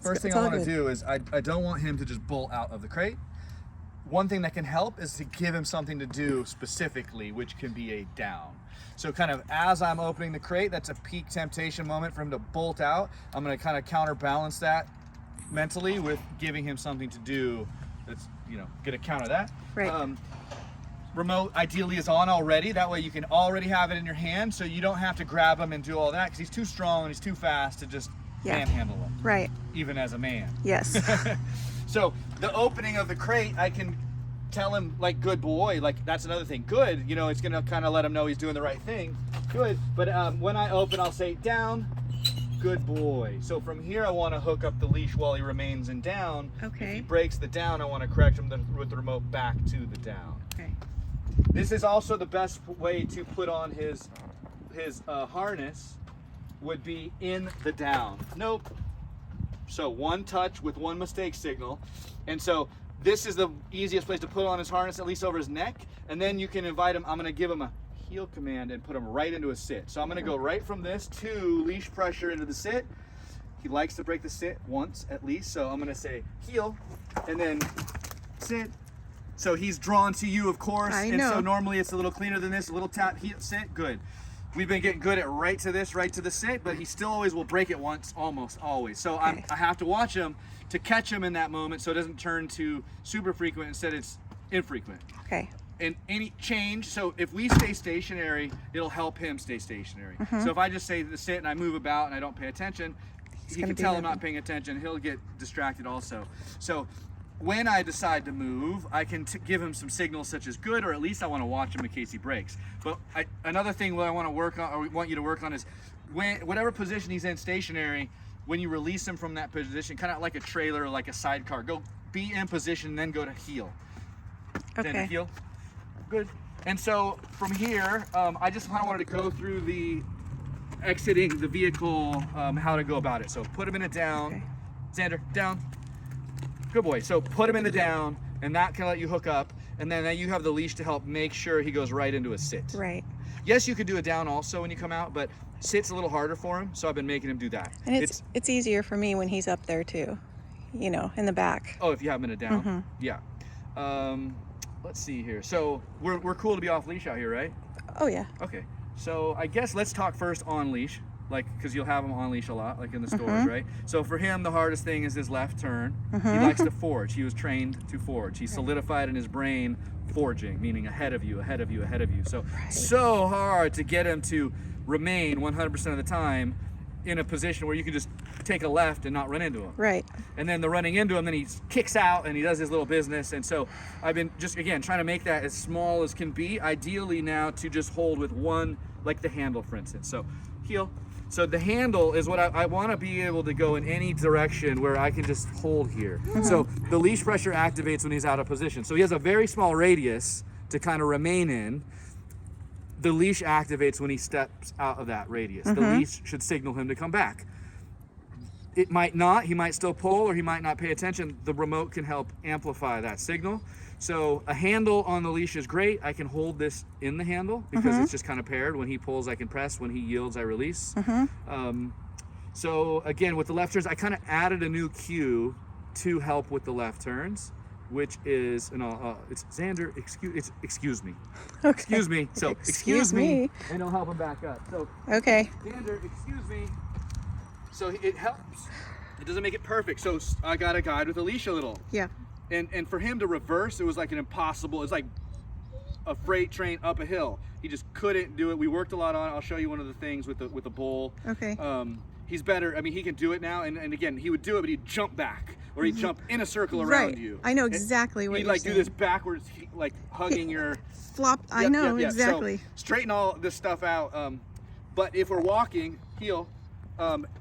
first thing I want to do is I don't want him to just bolt out of the crate. One thing that can help is to give him something to do specifically, which can be a down. So kind of as I'm opening the crate, that's a peak temptation moment for him to bolt out. I'm going to kind of counterbalance that mentally with giving him something to do that's, you know, going to counter that. Right. Remote ideally is on already. That way you can already have it in your hand, so you don't have to grab him and do all that, because he's too strong and he's too fast to just manhandle him. Right. Even as a man. Yes. So the opening of the crate, I can tell him, like, good boy, like, that's another thing. Good, you know, it's gonna kind of let him know he's doing the right thing. Good. But when I open, I'll say down, good boy. So from here, I want to hook up the leash while he remains in down. Okay. If he breaks the down, I want to correct him with the remote back to the down. Okay. This is also the best way to put on his harness, would be in the down. Nope. So one touch with one mistake signal. And so this is the easiest place to put on his harness, at least over his neck. And then you can invite him. I'm going to give him a heel command and put him right into a sit. So I'm going to go right from this to leash pressure into the sit. He likes to break the sit once at least. So I'm going to say heel and then sit. So he's drawn to you, of course. And so normally it's a little cleaner than this. A little tap, heel, sit, good. We've been getting good at right to this, right to the sit, but he still always will break it once, almost always. So I have to watch him to catch him in that moment so it doesn't turn to super frequent, instead it's infrequent. Okay. And any change, so if we stay stationary, it'll help him stay stationary. So if I just say the sit and I move about and I don't pay attention, he can tell I'm not paying attention, he'll get distracted also. So when I decide to move, I can give him some signals such as good, or at least I want to watch him in case he breaks. But another thing that I want to work on, or want you to work on, is whatever position he's in stationary, when you release him from that position, kind of like a trailer, like a sidecar, go be in position, then go to heel. Okay. Then heel. Good. And so from here, I just kind of wanted to go through the exiting the vehicle, how to go about it. So put him in a down. Okay. Xander, down. Good boy. So put him in the down, and that can let you hook up, and then you have the leash to help make sure he goes right into a sit. Right. Yes, you could do a down also when you come out, but sit's a little harder for him, so I've been making him do that. And it's easier for me when he's up there too, you know, in the back. Oh, if you have him in a down? Yeah. Let's see here. So we're cool to be off leash out here, right? Oh yeah. Okay. So I guess let's talk first on leash, like, because you'll have him on leash a lot, like in the stores, right? So for him, the hardest thing is his left turn. He likes to forge. He was trained to forge. He's solidified in his brain forging, meaning ahead of you, ahead of you, ahead of you. So so hard to get him to remain 100% of the time in a position where you can just take a left and not run into him. Right. And then the running into him, then he kicks out and he does his little business. And so I've been just, again, trying to make that as small as can be. Ideally now to just hold with one, like the handle, for instance. So heel. So the handle is what I want to be able to go in any direction where I can just hold here. So the leash pressure activates when he's out of position. So he has a very small radius to kind of remain in. The leash activates when he steps out of that radius. The leash should signal him to come back. It might not, he might still pull, or he might not pay attention. The remote can help amplify that signal. So a handle on the leash is great. I can hold this in the handle because it's just kind of paired. When he pulls, I can press. When he yields, I release. So again, with the left turns, I kind of added a new cue to help with the left turns, which is, it's Xander, excuse me. Okay. Excuse me. So excuse me, and it'll help him back up. So okay. Xander, excuse me. So it helps. It doesn't make it perfect. So I got a guide with a leash a little. Yeah. And for him to reverse, it was like an impossible, it's like a freight train up a hill. He just couldn't do it. We worked a lot on it. I'll show you one of the things with the bowl. Okay. He's better. I mean, he can do it now. And again, he would do it, but he'd jump back, or he'd jump in a circle around you. I know exactly what you're saying. He'd like do this backwards, like hugging your... Flop, I know, exactly. So straighten all this stuff out. But if we're walking, heel,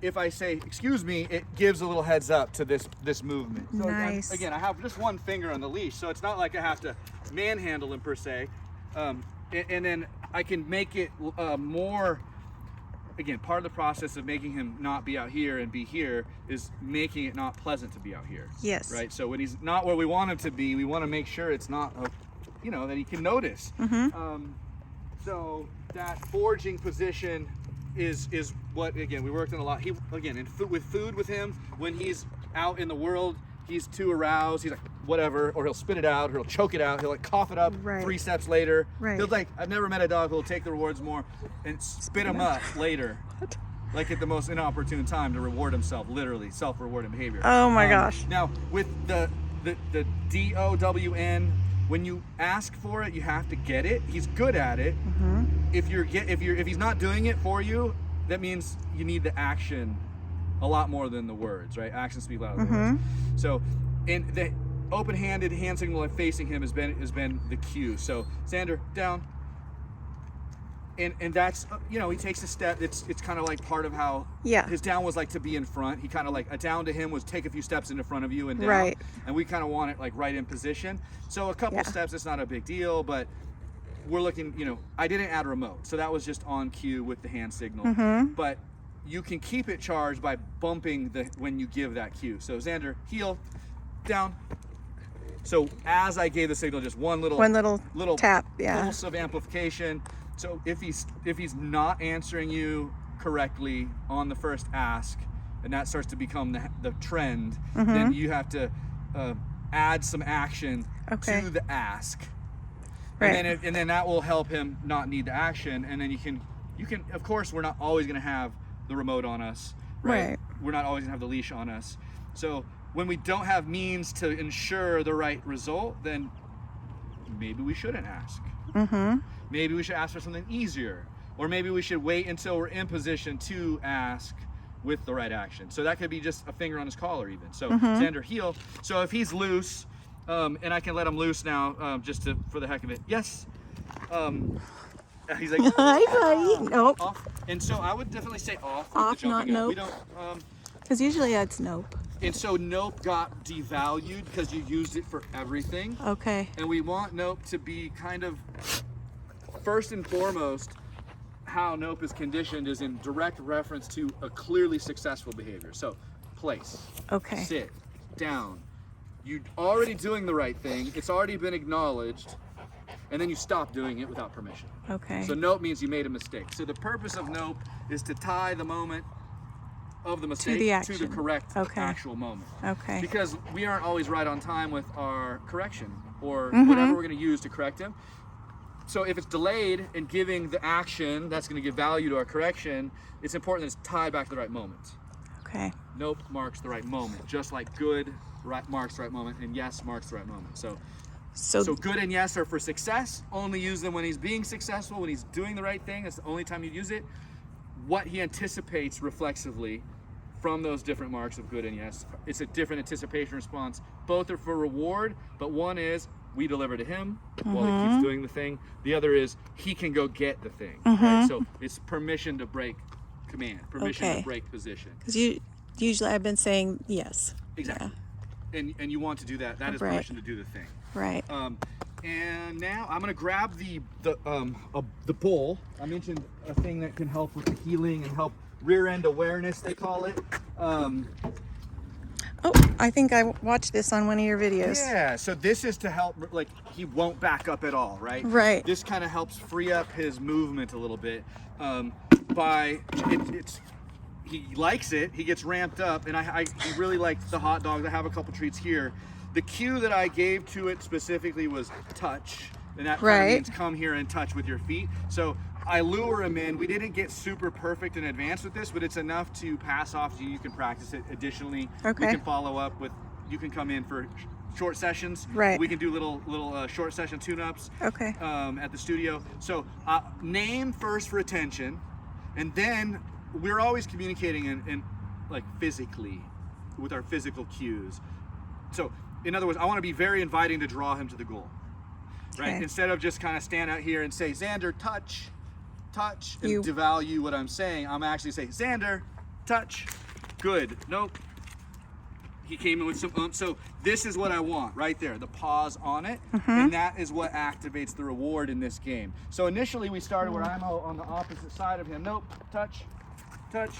if I say, excuse me, it gives a little heads up to this movement. So nice. Again, I have just one finger on the leash, so it's not like I have to manhandle him per se. And then I can make it more, again, part of the process of making him not be out here and be here is making it not pleasant to be out here. Yes. Right? So when he's not where we want him to be, we want to make sure it's not, that he can notice. So that forging position is what, again, we worked on a lot. He, again, with food with him, when he's out in the world, he's too aroused, he's like, whatever, or he'll spit it out, or he'll choke it out, he'll like cough it up Right. 3 steps later. Right. He'll like, I've never met a dog who'll take the rewards more and spit them up later. What? Like at the most inopportune time to reward himself, literally, self-rewarding behavior. Oh my gosh. Now, with the DOWN, when you ask for it, you have to get it. He's good at it. Mm-hmm. If he's not doing it for you, that means you need the action a lot more than the words, right? Actions speak louder than words. So, in the open-handed hand signal and facing him has been the cue. So, Xander, down. And that's, you know, he takes a step. It's kind of like part of how his down was like to be in front. He kind of like, a down to him was take a few steps into front of you and down. Right. And we kind of want it like right in position. So a couple steps, it's not a big deal, but we're looking, you know, I didn't add remote. So that was just on cue with the hand signal. But you can keep it charged by bumping when you give that cue. So Xander, heel, down. So as I gave the signal, just one little tap, pulse of amplification. So if he's not answering you correctly on the first ask, and that starts to become the trend, then you have to add some action to the ask. Right. And then that will help him not need the action. And then you can, of course, we're not always going to have the remote on us, right? We're not always going to have the leash on us. So when we don't have means to ensure the right result, then maybe we shouldn't ask. Maybe we should ask for something easier, or maybe we should wait until we're in position to ask with the right action. So that could be just a finger on his collar even. So Xander, heel. So if he's loose, and I can let him loose now, just for the heck of it. Yes. He's like, hi buddy. Nope. Off. And so I would definitely say off. Off, not nope. We don't. Because usually that's nope. And so nope got devalued because you used it for everything. Okay. And we want nope to be kind of, first and foremost, how nope is conditioned is in direct reference to a clearly successful behavior. So place, sit, down. You're already doing the right thing. It's already been acknowledged. And then you stop doing it without permission. Okay. So nope means you made a mistake. So the purpose of nope is to tie the moment of the mistake to the correct actual moment. Okay. Because we aren't always right on time with our correction or whatever we're going to use to correct him. So if it's delayed in giving the action that's going to give value to our correction, it's important that it's tied back to the right moment. Okay. Nope marks the right moment, just like good marks the right moment, and yes marks the right moment. So good and yes are for success. Only use them when he's being successful, when he's doing the right thing. That's the only time you use it. What he anticipates reflexively from those different marks of good and yes, it's a different anticipation response. Both are for reward, but one is we deliver to him while he keeps doing the thing. The other is he can go get the thing. Right? So it's permission to break command, permission to break position. Because usually I've been saying yes. Exactly. Yeah. And you want to do that. That is permission to do the thing. Right. And now I'm gonna grab the bowl. I mentioned a thing that can help with the healing and help rear end awareness, they call it. Oh, I think I watched this on one of your videos. Yeah, so this is to help, like, he won't back up at all, right? Right. This kind of helps free up his movement a little bit. He likes it, he gets ramped up, and he really liked the hot dogs. I have a couple treats here. The cue that I gave to it specifically was touch, and that kind of means come here and touch with your feet. So I lure him in. We didn't get super perfect and advanced with this, but it's enough to pass off. You can practice it. Additionally, we can follow up with, you can come in for short sessions. Right. We can do little short session tune-ups at the studio. So name first for attention, and then we're always communicating in like physically with our physical cues. So in other words, I want to be very inviting to draw him to the goal, right? Instead of just kind of stand out here and say, Xander, touch, and devalue what I'm saying. I'm actually saying, Xander, touch, good, nope. He came in with some so this is what I want right there, the pause on it, and that is what activates the reward in this game. So initially we started where I'm on the opposite side of him. Nope, touch, good.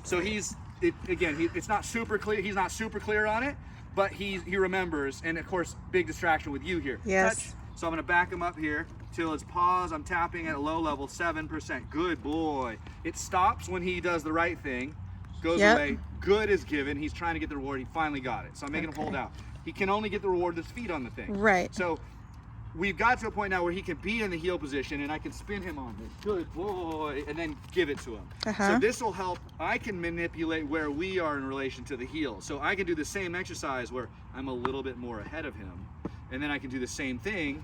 So it's not super clear. He's not super clear on it, but he remembers. And of course, big distraction with you here. Yes. Touch. So I'm gonna back him up here till it's pause. I'm tapping at a low level, 7%. Good boy. It stops when he does the right thing. goes Yep. away. Good is given. He's trying to get the reward. He finally got it. So I'm making him hold out. He can only get the reward with his feet on the thing. Right. So we've got to a point now where he can be in the heel position, and I can spin him on this. Good boy, and then give it to him. So this will help. I can manipulate where we are in relation to the heel. So I can do the same exercise where I'm a little bit more ahead of him, and then I can do the same thing.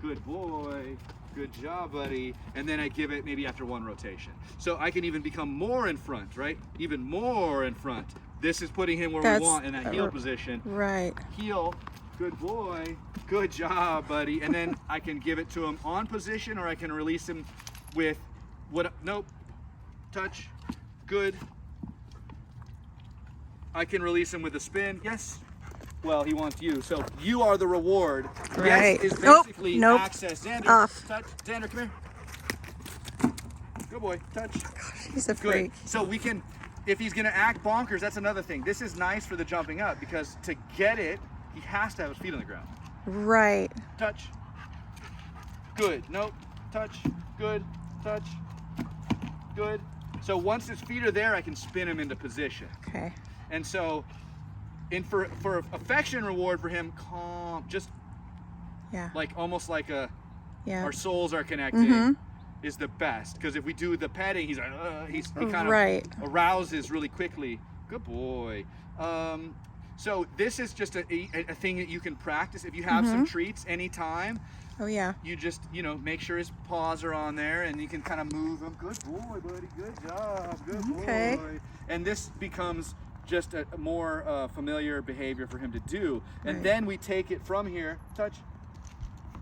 Good boy. Good job, buddy. And then I give it maybe after one rotation. So I can even become more in front, right? Even more in front. This is putting him where we want in that heel position. Right. Heel. Good boy. Good job, buddy. And then I can give it to him on position, or I can release him with what? Nope. Touch. Good. I can release him with a spin. Yes. Well, he wants you. So you are the reward. Right. Yes is basically Nope. access. Xander, Off. touch. Xander, come here. Good boy. Touch. Gosh, he's a Good. freak. So we can, if he's going to act bonkers, that's another thing. This is nice for the jumping up because to get it, he has to have his feet on the ground. Right. Touch. Good. Nope. Touch. Good. Touch. Good. So once his feet are there, I can spin him into position. Okay. And so, for affection reward for him, calm, just like almost like our souls are connecting is the best. Because if we do the petting, he's like, he kind of arouses really quickly. Good boy. So this is just a thing that you can practice. If you have some treats anytime, oh yeah, you just, make sure his paws are on there and you can kind of move him. Good boy, buddy. Good job. Good boy. And this becomes just a more familiar behavior for him to do. And then we take it from here. Touch.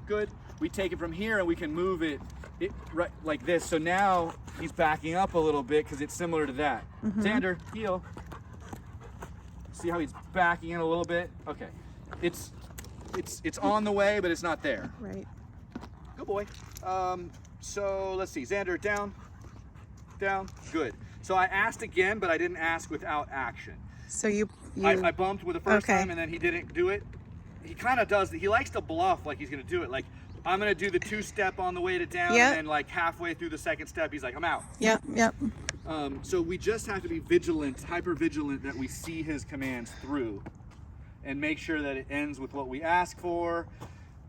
Good. We take it from here and we can move it right like this. So now he's backing up a little bit because it's similar to that. Xander, heel. See how he's backing in a little bit? Okay. It's on the way, but it's not there. Right. Good boy. So let's see. Xander, down. Down. Good. So I asked again, but I didn't ask without action. So you I bumped with the first time, and then he didn't do it. He kind of does. He likes to bluff like he's going to do it. Like, I'm going to do the 2-step on the way to down, and then like halfway through the second step, he's like, I'm out. Yep. So we just have to be vigilant, hyper vigilant, that we see his commands through and make sure that it ends with what we ask for,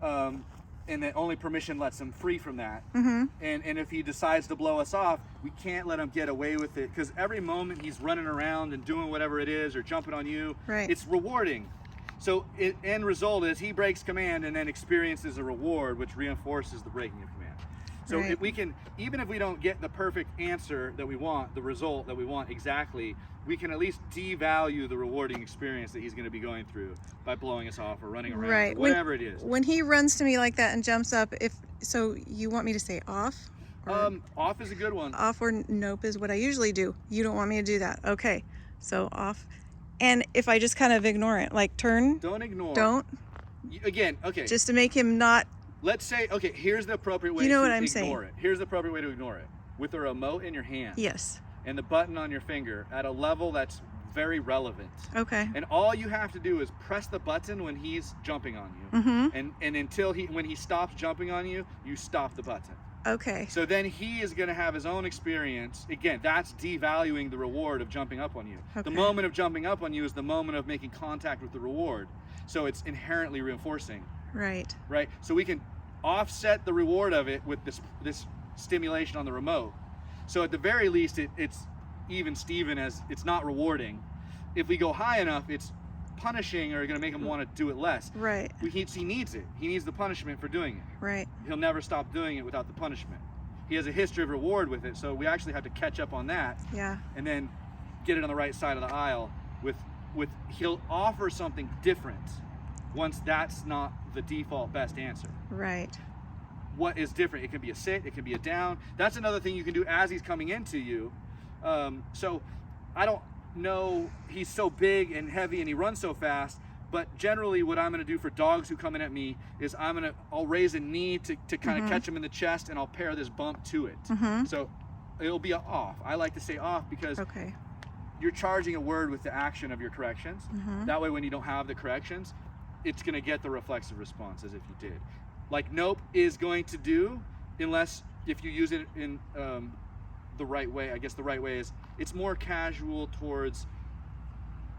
and that only permission lets him free from that. And if he decides to blow us off, we can't let him get away with it, because every moment he's running around and doing whatever it is or jumping on you, it's rewarding. So end result is he breaks command and then experiences a reward, which reinforces the breaking of command. So if we can, even if we don't get the perfect answer that we want, the result that we want exactly, we can at least devalue the rewarding experience that he's going to be going through by blowing us off or running around, or whatever it is. When he runs to me like that and jumps up, so you want me to say off? Off is a good one. Off or nope is what I usually do. You don't want me to do that. Okay. So off. And if I just kind of ignore it, like turn. Don't ignore. Don't. Again, okay. Just to make him not. Let's say, okay, here's the appropriate way to ignore it. Here's the appropriate way to ignore it. With a remote in your hand. Yes. And the button on your finger at a level that's very relevant. Okay. And all you have to do is press the button when he's jumping on you. And until when he stops jumping on you, you stop the button. Okay. So then he is going to have his own experience. Again, that's devaluing the reward of jumping up on you. The moment of jumping up on you is the moment of making contact with the reward. So it's inherently reinforcing. Right. Right. So we can offset the reward of it with this stimulation on the remote. So at the very least, it's even Steven, as it's not rewarding. If we go high enough, it's punishing or going to make him want to do it less. Right. He needs it. He needs the punishment for doing it. Right. He'll never stop doing it without the punishment. He has a history of reward with it, so we actually have to catch up on that. Yeah. And then get it on the right side of the aisle with he'll offer something different once that's not the default best answer. Right. What is different? It can be a sit, it can be a down. That's another thing you can do as he's coming into you. So I don't know, he's so big and heavy and he runs so fast, but generally what I'm going to do for dogs who come in at me is I'll raise a knee to kind of catch him in the chest, and I'll pair this bump to it. So it'll be off. I like to say off because you're charging a word with the action of your corrections. That way when you don't have the corrections, it's going to get the reflexive response as if you did. Like nope is going to do, unless if you use it in the right way. I guess the right way is it's more casual towards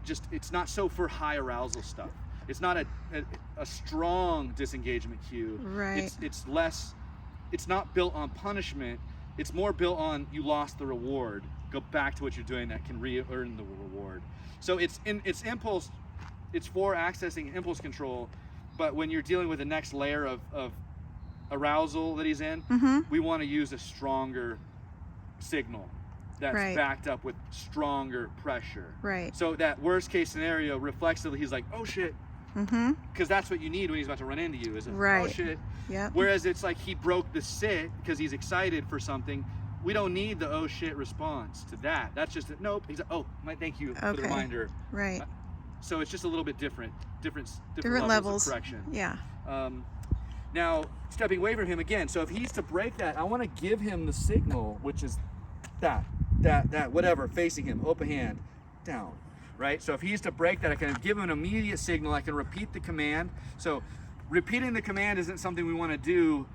just, it's not so for high arousal stuff. It's not a strong disengagement cue. Right. It's less, it's not built on punishment. It's more built on you lost the reward. Go back to what you're doing that can re-earn the reward. So it's impulse, it's for accessing impulse control, but when you're dealing with the next layer of arousal that he's in, we want to use a stronger signal that's backed up with stronger pressure. Right. So that worst case scenario, reflexively, he's like, oh shit. Because that's what you need when he's about to run into you, is it, oh shit. Yep. Whereas it's like he broke the sit because he's excited for something. We don't need the oh shit response to that. That's just nope. He's like, oh, thank you for the reminder. Right. So it's just a little bit different levels of correction. Yeah. Now stepping away from him again. So if he's to break that, I want to give him the signal, which is that whatever facing him, open hand, down. Right. So if he's to break that, I can give him an immediate signal. I can repeat the command. So repeating the command isn't something we want to do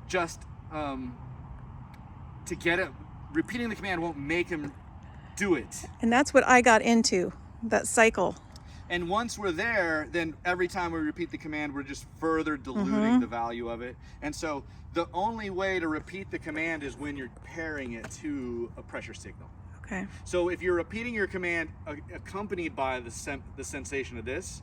just to get it. Repeating the command won't make him do it. And that's what I got into, that cycle. And once we're there, then every time we repeat the command, we're just further diluting the value of it. And so the only way to repeat the command is when you're pairing it to a pressure signal. Okay. So if you're repeating your command accompanied by the sensation of this,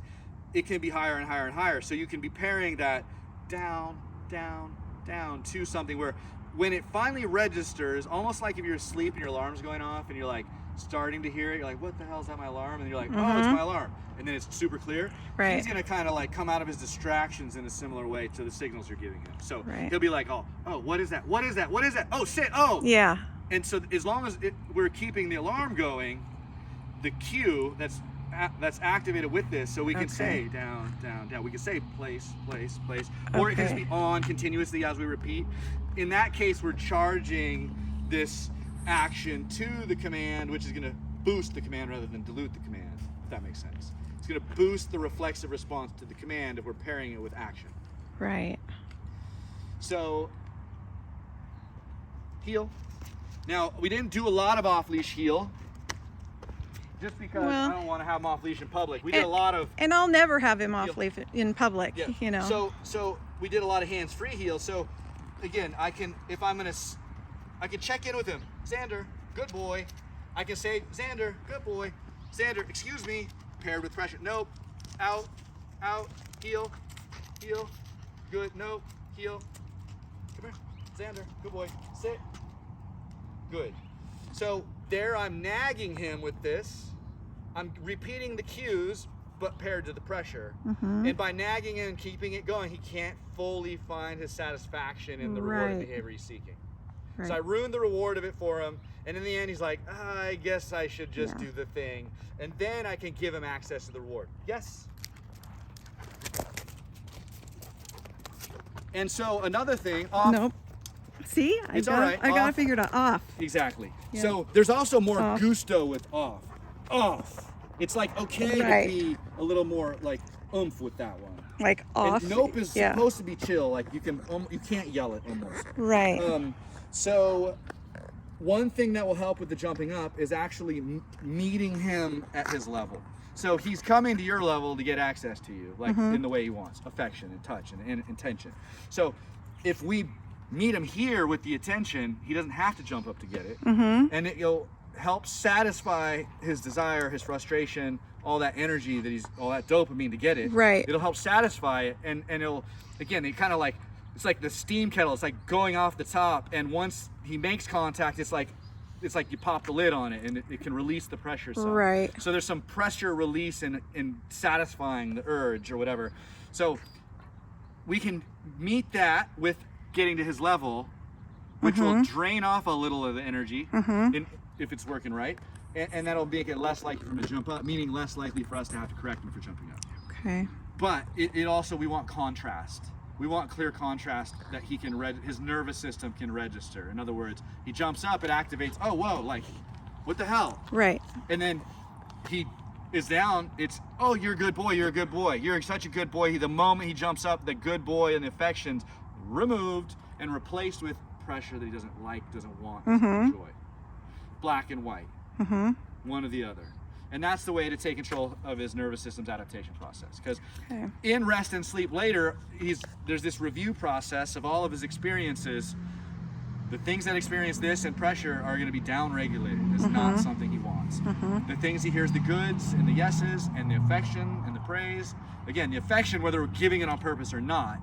it can be higher and higher and higher. So you can be pairing that down, down, down to something where when it finally registers, almost like if you're asleep and your alarm's going off and you're like starting to hear it, you're like, what the hell is that, my alarm? And you're like, oh, it's my alarm. And then it's super clear. Right. He's gonna kind of like come out of his distractions in a similar way to the signals you're giving him. So he'll be like, oh, what is that? What is that? What is that? Oh, shit, oh. Yeah. And so as long as we're keeping the alarm going, the cue that's activated with this, so we can say down, down, down. We can say place, place, place, or it can just be on continuously as we repeat. In that case, we're charging this action to the command, which is going to boost the command rather than dilute the command, if that makes sense. It's going to boost the reflexive response to the command if we're pairing it with action. Right. So, heel. Now, we didn't do a lot of off-leash heel, just because I don't want to have him off-leash in public. We did a lot of... And I'll never have him off-leash in public, you know. So we did a lot of hands-free heel. So, again, I can check in with him. Xander, good boy. I can say, Xander, good boy. Xander, excuse me, paired with pressure. Nope, out, out, heel, heel, good, nope, heel. Come here, Xander, good boy, sit. Good. So there I'm nagging him with this. I'm repeating the cues, but paired to the pressure. And by nagging him and keeping it going, he can't fully find his satisfaction in the rewarding behavior he's seeking. So I ruined the reward of it for him. And in the end, he's like, I guess I should just do the thing. And then I can give him access to the reward. Yes. And so another thing, off. Nope. See, I got it figured out. Off. Exactly. Yeah. So there's also more gusto with off. Off. It's like okay to be a little more like oomph with that one. Like off. And nope is supposed to be chill. Like you can't yell it almost. Right. So one thing that will help with the jumping up is actually meeting him at his level. So he's coming to your level to get access to you, like in the way he wants, affection and touch and intention. So if we meet him here with the attention, he doesn't have to jump up to get it. And it'll help satisfy his desire, his frustration, all that energy that all that dopamine to get it. Right. It'll help satisfy it, and it'll, again, it kind of like, it's like the steam kettle. It's like going off the top, and once he makes contact, it's like you pop the lid on it, and it can release the pressure some. Right. So there's some pressure release in satisfying the urge or whatever. So we can meet that with getting to his level, which will drain off a little of the energy if it's working right, and that'll make it less likely for him to jump up, meaning less likely for us to have to correct him for jumping up. Okay. But it also, we want contrast. We want clear contrast that he can his nervous system can register. In other words, he jumps up, it activates, oh whoa, like what the hell? Right. And then he is down, it's, oh, you're a good boy, you're a good boy, you're such a good boy. The moment he jumps up, the good boy and the affections removed and replaced with pressure that he doesn't like, doesn't want, doesn't enjoy. black and white, one or the other. And that's the way to take control of his nervous system's adaptation process. Because in rest and sleep later, there's this review process of all of his experiences. The things that experience this and pressure are going to be down-regulated. It's not something he wants. The things he hears, the goods and the yeses and the affection and the praise. Again, the affection, whether we're giving it on purpose or not,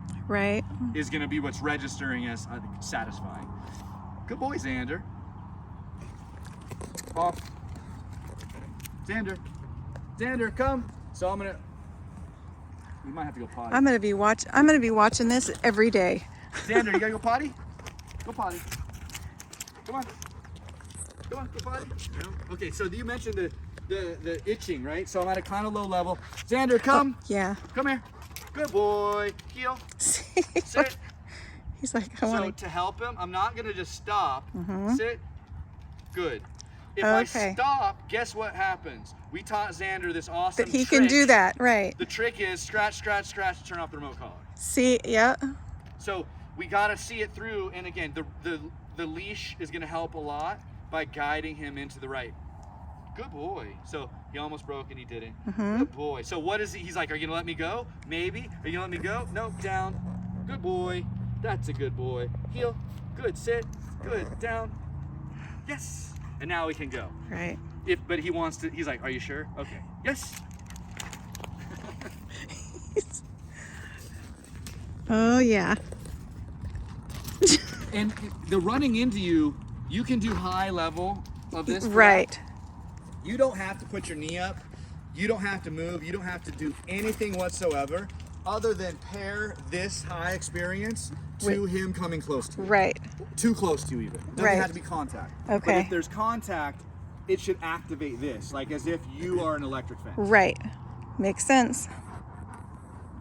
is going to be what's registering as satisfying. Good boy, Xander. Off. Xander, come. So I'm gonna. You might have to go potty. I'm gonna be watching this every day. Xander, you gotta go potty. Go potty. Come on. Come on, go potty. No? Okay, so you mentioned the itching, right? So I'm at a kind of low level. Xander, come. Yeah. Come here. Good boy. Heel. Sit. He's like, So to help him, I'm not gonna just stop. Sit. Good. If I stop, guess what happens? We taught Xander this awesome that he trick. can do that, right? The trick is scratch, scratch, scratch, turn off the remote collar. See, yeah. So we gotta see it through, and again, the leash is gonna help a lot by guiding him into the right. Good boy. So he almost broke and he didn't. Good boy. So what is he? He's like, are you gonna let me go? Maybe. Are you gonna let me go? Nope. Down. Good boy. That's a good boy. Heel. Good. Sit. Good. Down. Yes. And now we can go. Right. But he wants to. He's like, are you sure? Okay. Yes. Oh yeah. And the running into you can do high level of this. Right. You don't have to put your knee up. You don't have to move. You don't have to do anything whatsoever other than pair this high experience to him coming close to you. Right. Too close to you even. It doesn't have to be contact. Okay. But if there's contact, it should activate this, like as if you are an electric fence. Right. Makes sense.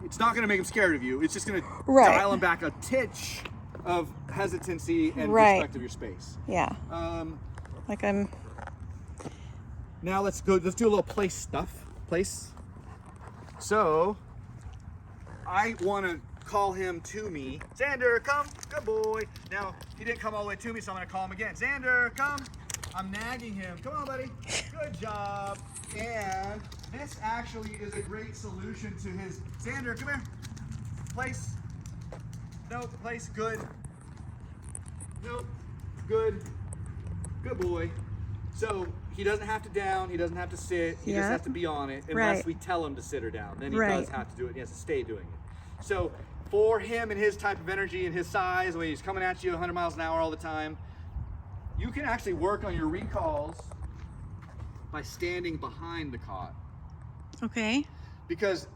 It's not going to make him scared of you. It's just going to dial him back a titch of hesitancy and respect of your space. Yeah. Like I'm. Now let's do a little place stuff. Place. So I want to call him to me. Xander, come. Good boy. Now he didn't come all the way to me, so I'm going to call him again. Xander, come. I'm nagging him. Come on, buddy. Good job. And this actually is a great solution to his. Xander, come here. Place. No, place. Good. Nope. Good. Good boy. So he doesn't have to down. He doesn't have to sit. He just has to be on it unless we tell him to sit or down. Then he does have to do it. He has to stay doing it. So for him and his type of energy and his size, when he's coming at you 100 miles an hour all the time, you can actually work on your recalls by standing behind the cot. Okay. Because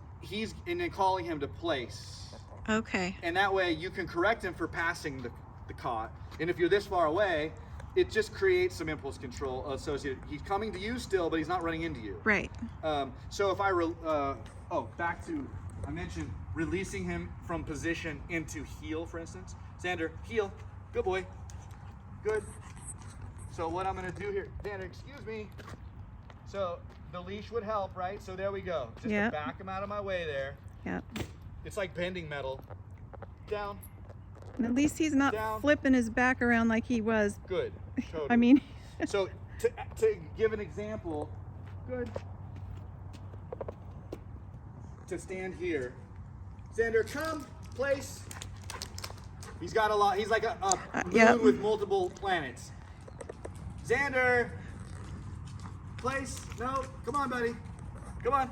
and then calling him to place. Okay. And that way you can correct him for passing the cot. And if you're this far away, it just creates some impulse control associated. He's coming to you still, but he's not running into you. Right. So if I, back to, I mentioned releasing him from position into heel, for instance. Xander, heel. Good boy. Good. So what I'm going to do here, Xander, excuse me. So the leash would help, right? So there we go. Just to back him out of my way there. Yep. It's like bending metal. Down. And at least he's not flipping his back around like he was. Good. Totally. I mean. So to give an example, good. To stand here. Xander, come, place. He's got a lot. He's like a moon with multiple planets. Xander, place. No, come on, buddy. Come on.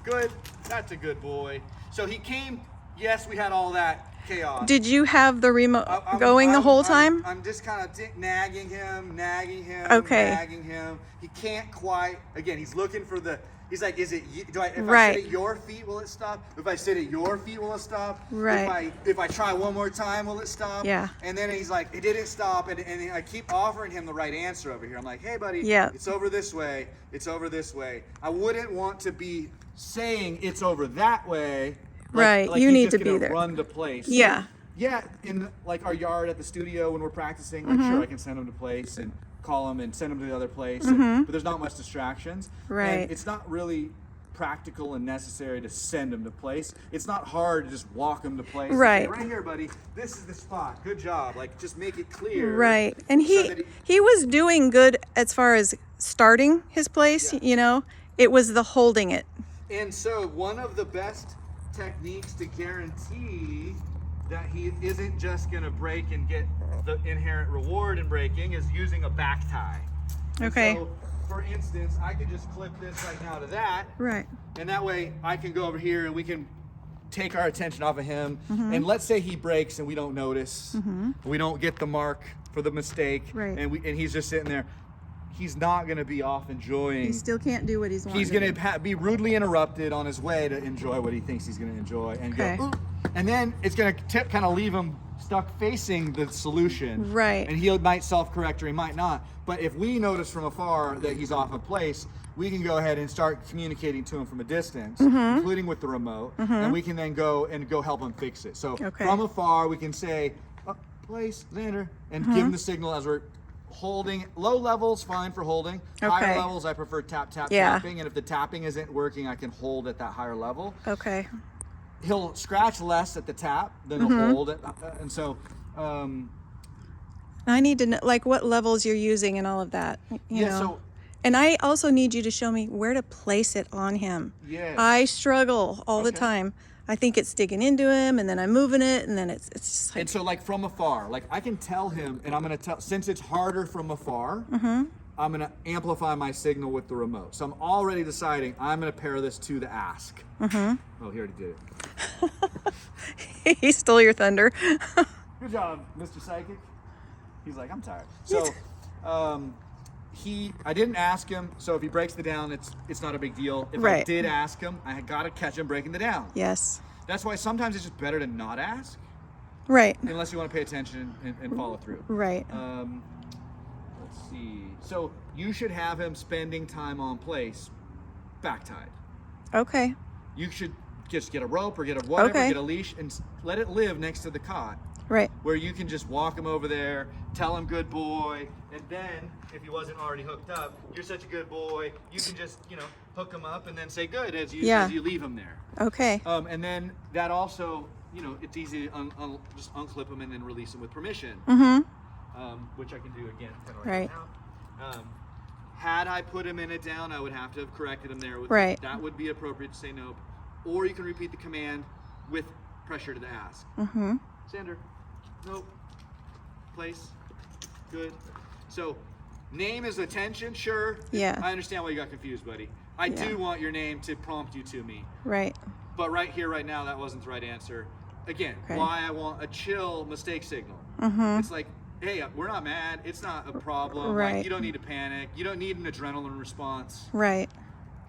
Good. That's a good boy. So he came. Yes, we had all that chaos. Did you have the remote going the whole time? I'm just kind of nagging him, nagging him. He can't quite. Again, he's looking for the. He's like, is it? If I sit at your feet, will it stop? If I sit at your feet, will it stop? Right. If I try one more time, will it stop? Yeah. And then he's like, it didn't stop, and I keep offering him the right answer over here. I'm like, hey, buddy, it's over this way. It's over this way. I wouldn't want to be saying it's over that way. Like you need to be there. Run to place. Yeah. Yeah, in like our yard at the studio when we're practicing, sure I can send him to place and call him and send him to the other place. But there's not much distractions. Right. And it's not really practical and necessary to send him to place. It's not hard to just walk him to place. Right. Say, right here, buddy. This is the spot. Good job. Like, just make it clear. Right. And so that he was doing good as far as starting his place, Yeah. you know. It was the holding it. And so one of the best techniques to guarantee that he isn't just going to break and get the inherent reward in breaking is using a back tie. And Okay. so, for instance, I could just clip this right now to that, Right. and that way I can go over here and we can take our attention off of him. And let's say he breaks and we don't notice, we don't get the mark for the mistake, Right. and he's just sitting there. He's not going to be off enjoying. He still can't do what he's wanting. He's going to be rudely interrupted on his way to enjoy what he thinks he's going to enjoy, and Okay. go, "Ooh," and then it's going to kind of leave him stuck facing the solution. Right. And he might self-correct or he might not. But if we notice from afar that he's off of place, we can go ahead and start communicating to him from a distance, including with the remote, and we can then go help him fix it. So Okay. from afar, we can say, place, Xander, and give him the signal as we're holding. Low levels, fine for holding. Higher Okay. levels, I prefer tap, Yeah. tapping. And if the tapping isn't working, I can hold at that higher level. Okay. He'll scratch less at the tap than he'll hold it. And so, I need to know, like, what levels you're using and all of that. You know. so And I also need you to show me where to place it on him. Yes. I struggle all the Okay. time. I think it's digging into him, and then I'm moving it, and then it's just like, and so like from afar, like I can tell him, and I'm gonna tell, since it's harder from afar, I'm gonna amplify my signal with the remote. So I'm already deciding I'm gonna pair this to the ask. Oh, he already did it. he stole your thunder. Good job, Mr. Psychic. He's like, I'm tired. So, I didn't ask him. So if he breaks the down, it's not a big deal. If I Right. did ask him, I had got to catch him breaking the down. Yes. That's why sometimes it's just better to not ask, Right. unless you want to pay attention and follow through. Right. Let's see. So you should have him spending time on place, back tied. Okay. You should just get a rope or get a whatever, Okay. get a leash, and let it live next to the cot, Right. where you can just walk him over there, tell him good boy, and then if he wasn't already hooked up, you're such a good boy, you can just, hook him up and then say good as you leave him there. Okay. And then that also, it's easy to just unclip him and then release him with permission, which I can do again kind of Right. now. Had I put him in it down, I would have to have corrected him there. Right. That would be appropriate to say nope. Or you can repeat the command with pressure to the ask. Xander, nope. Place, good. So, name is attention, sure. Yeah. I understand why you got confused, buddy. I do want your name to prompt you to me. Right. But right here, right now, that wasn't the right answer. Again, Okay. why I want a chill mistake signal. It's like, hey, we're not mad. It's not a problem. Right. Like, you don't need to panic. You don't need an adrenaline response. Right.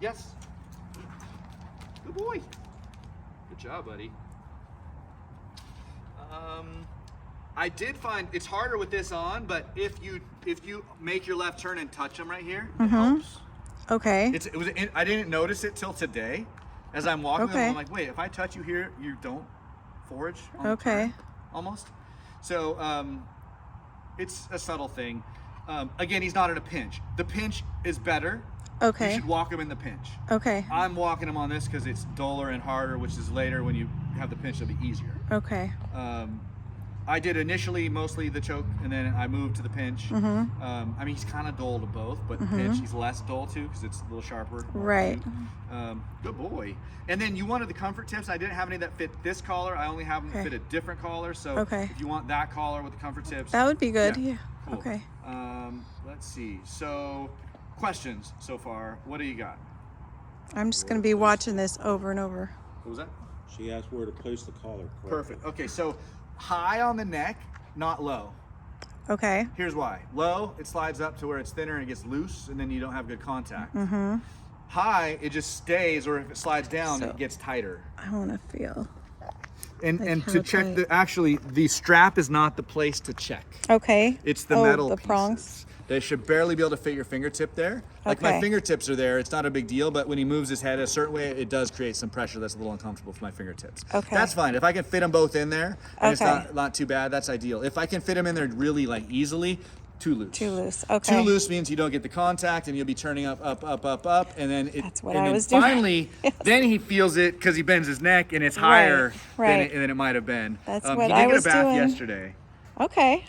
Yes. Good boy. Good job, buddy. I did find it's harder with this on, but if you make your left turn and touch him right here, it helps. Okay. I didn't notice it till today, as I'm walking. Okay. I'm like, wait, if I touch you here, you don't forage. On the Okay. turn, almost. So it's a subtle thing. Again, he's not in a pinch. The pinch is better. Okay. You should walk him in the pinch. Okay. I'm walking him on this because it's duller and harder, which is later when you have the pinch, it'll be easier. Okay. I did initially mostly the choke, and then I moved to the pinch. I mean, he's kind of dull to both, but the pinch he's less dull to because it's a little sharper. more Right. acute. Good boy. And then you wanted the comfort tips. I didn't have any that fit this collar. I only have them that Okay. fit a different collar. So Okay. if you want that collar with the comfort tips, That would be good. Yeah. Yeah. cool. Okay. Let's see. So questions so far. What do you got? I'm just going to be watching this over and over. What was that? She asked where to place the collar. correctly. Perfect. Okay, so high on the neck, not low. Okay. Here's why. Low, it slides up to where it's thinner and it gets loose, and then you don't have good contact. High, it just stays, or if it slides down, So- it gets tighter. I want to feel. And Like and how to to check play. the strap is not the place to check. Okay. It's the Oh, metal the pieces. prongs. They should barely be able to fit your fingertip there. Like my Okay. fingertips are there, it's not a big deal, but when he moves his head a certain way, it does create some pressure that's a little uncomfortable for my fingertips. Okay. That's fine. If I can fit them both in there, and it's Okay. not too bad, that's ideal. If I can fit them in there really like easily, too loose. Too loose. Okay. Too loose means you don't get the contact, and you'll be turning up, and then That's what and I then was doing. finally, Yes. then he feels it because he bends his neck, and it's Right, higher right. than it might have been. That's He what did I get was a bath doing. yesterday. Okay.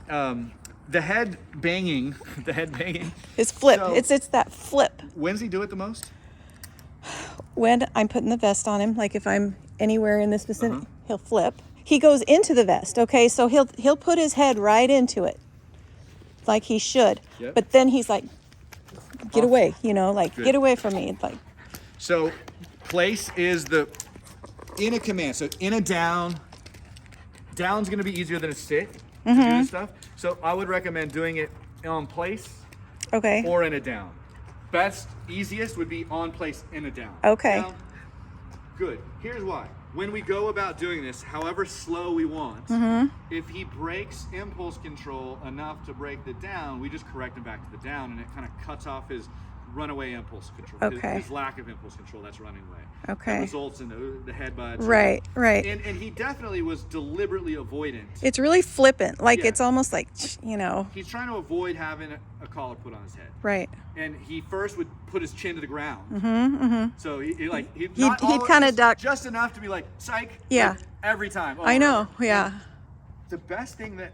The head banging, His flip. So- It's that flip. When's he do it the most? When I'm putting the vest on him, like if I'm anywhere in this vicinity, Uh-huh. he'll flip. He goes into the vest, okay? So he'll put his head right into it, like he should. Yep. But then he's like, get Off. away, you know, like Good. get away from me. Like, So place is in a command. So in a down, down's gonna be easier than a sit to do this stuff. So I would recommend doing it on place okay. or in a down. Best, easiest would be on place in a down. Okay. Down. Good. Here's why. When we go about doing this, however slow we want, if he breaks impulse control enough to break the down, we just correct him back to the down, and it kind of cuts off his runaway impulse control. Okay. His lack of impulse control, that's running away. Okay. That results in the headbutts. Right, right. And he definitely was deliberately avoidant. It's really flippant. Like Yeah. it's almost like, you know, He's trying to avoid having a collar put on his head. right. And he first would put his chin to the ground. So he'd kinda duck. just enough to be like, psych. Yeah. like, every time. I know, over. yeah. And the best thing that,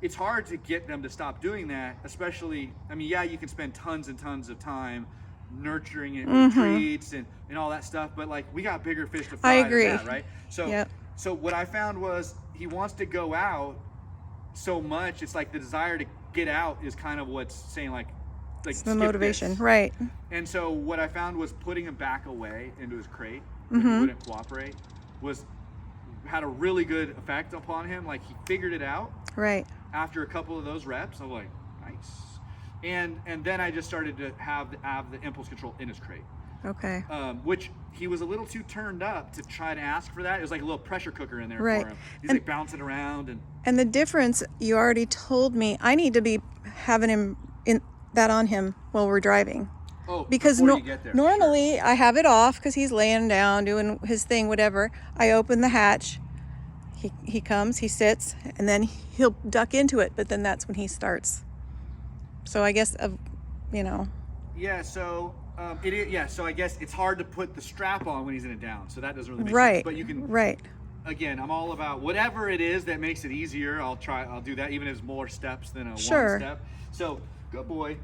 it's hard to get them to stop doing that, especially, I mean, yeah, you can spend tons and tons of time nurturing it with treats and all that stuff, but like we got bigger fish to fry I than agree. that, right? So, Yep. so what I found was he wants to go out so much. It's like the desire to get out is kind of what's saying like It's the skip motivation. this. Right. And so what I found was putting him back away into his crate when he wouldn't cooperate had a really good effect upon him. Like he figured it out Right. after a couple of those reps. I'm like, nice. And then I just started to have the impulse control in his crate, Okay. which he was a little too turned up to try to ask for that. It was like a little pressure cooker in there Right. for him. He's And- like bouncing around and And the difference, you already told me, I need to be having him that on him while we're driving. Because before you get there, normally I have it off because he's laying down doing his thing, whatever. I open the hatch, he comes, he sits, and then he'll duck into it. But then that's when he starts. So I guess Yeah, so so I guess it's hard to put the strap on when he's in a down. So that doesn't really make right, sense. But you can right, again, I'm all about whatever it is that makes it easier. I'll do that even if it's more steps than a Sure. one step. So good boy.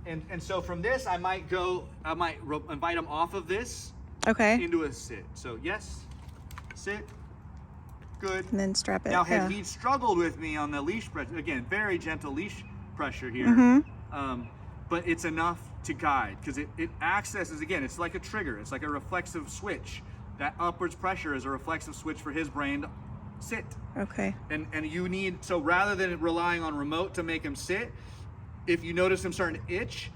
And so from this I might invite him off of this okay, into a sit. So yes, sit, good. and then strap it. Now yeah. had he struggled with me on the leash pressure, again, very gentle leash pressure here, but it's enough to guide because it accesses, again, it's like a trigger, it's like a reflexive switch. That upwards pressure is a reflexive switch for his brain to sit. Okay. And you need, so rather than relying on remote to make him sit, if you notice him starting to itch,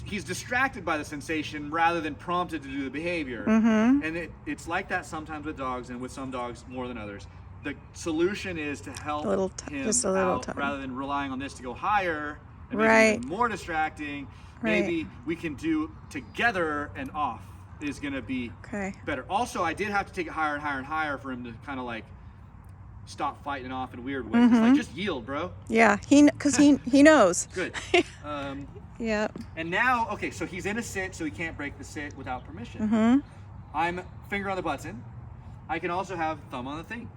he's distracted by the sensation rather than prompted to do the behavior. And it's like that sometimes with dogs, and with some dogs more than others. The solution is to help him just a little out time. rather than relying on this to go higher and make Right. it even more distracting. Right. Maybe we can do together and off is going to be Okay. better. Also, I did have to take it higher and higher and higher for him to kind of like stop fighting off in weird ways. It's like, just yield, bro. Yeah, because he knows. Good. Yeah. And now, okay, so he's in a sit, so he can't break the sit without permission. I'm finger on the button. I can also have thumb on the thing.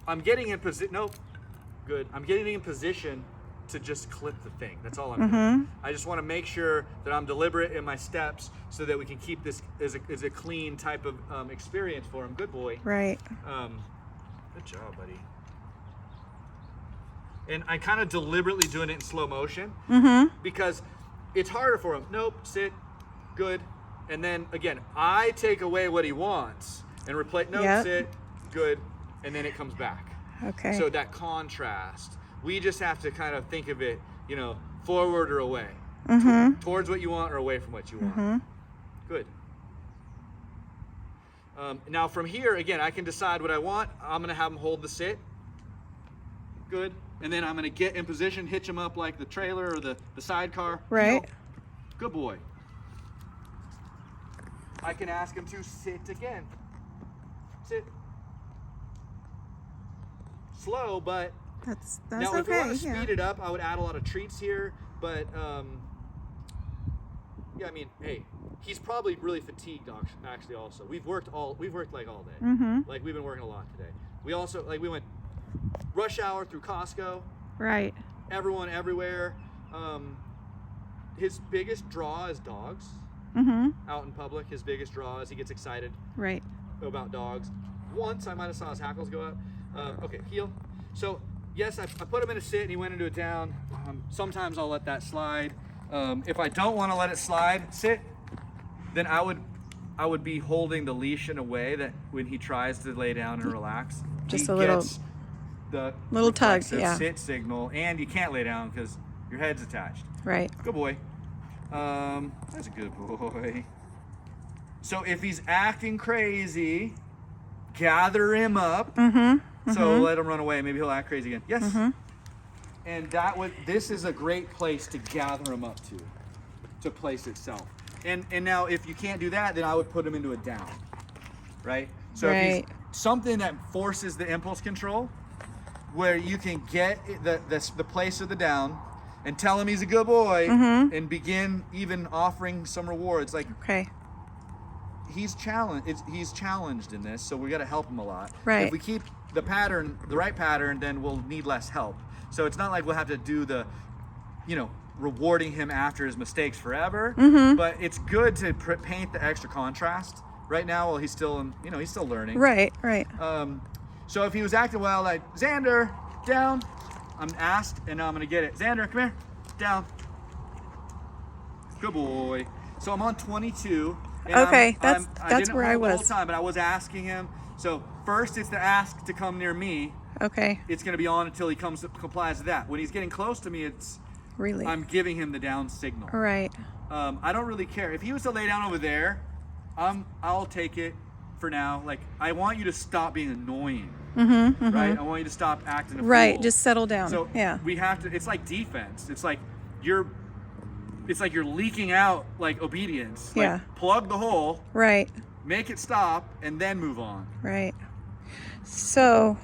I'm getting in position. Nope. Good. I'm getting in position to just clip the thing. That's all I'm doing. I just want to make sure that I'm deliberate in my steps so that we can keep this as a clean type of experience for him. Good boy. Right. Good job, buddy. And I kind of deliberately doing it in slow motion because it's harder for him. Nope, sit, good. And then again, I take away what he wants and replace, nope, Yep. sit, good. And then it comes back. Okay. So that contrast, we just have to kind of think of it, forward or away. Towards what you want or away from what you want. Good. Now from here, again, I can decide what I want. I'm gonna have him hold the sit. Good. And then I'm gonna get in position, hitch him up like the trailer or the sidecar. Right. Good boy. I can ask him to sit again. Sit. Slow, but That's now, okay. if you want to yeah. speed it up, I would add a lot of treats here, but yeah, I mean, hey, he's probably really fatigued actually. Also, we've worked like all day. Mm-hmm. Like we've been working a lot today. We also we went rush hour through Costco. Right. Everyone everywhere. His biggest draw is dogs. Mm-hmm. Out in public, his biggest draw is he gets excited Right. about dogs. Once I might have saw his hackles go up. Okay, heel. So yes, I put him in a sit and he went into a down. Sometimes I'll let that slide. If I don't want to let it slide, sit, then I would be holding the leash in a way that when he tries to lay down and relax, Just he a little- gets the little tug, reflexive yeah. sit signal, and you can't lay down because your head's attached. Right. Good boy. That's a good boy. So if he's acting crazy, gather him up. Mm-hmm. So let him run away. Maybe he'll act crazy again. Yes. Mm-hmm. And this is a great place to gather him up to place itself. And now if you can't do that, then I would put him into a down, right? So if Right. he's something that forces the impulse control, where you can get the place of the down and tell him he's a good boy and begin even offering some rewards. Like Okay. he's challenged in this, so we got to help him a lot. Right. If we keep the right pattern, then we'll need less help. So it's not like we'll have to do the, rewarding him after his mistakes forever. But it's good to paint the extra contrast right now while he's still he's still learning. Right. Right. So if he was acting well, like Xander, down, I'm asked, and now I'm gonna get it. Xander, come here, down. Good boy. So I'm on 22. And Okay, I that's didn't where I hold the whole was. time, but I was asking him. So first, it's the ask to come near me. Okay. It's gonna be on until he complies with that. When he's getting close to me, Really. I'm giving him the down signal. Right. I don't really care if he was to lay down over there. I'll take it for now. Like I want you to stop being annoying. Right? I want you to stop acting a Right. fool. Just settle down. So yeah. we have to. It's like defense. It's like you're leaking out like obedience. Like, Yeah. plug the hole, Right. make it stop, and then move on. Right. So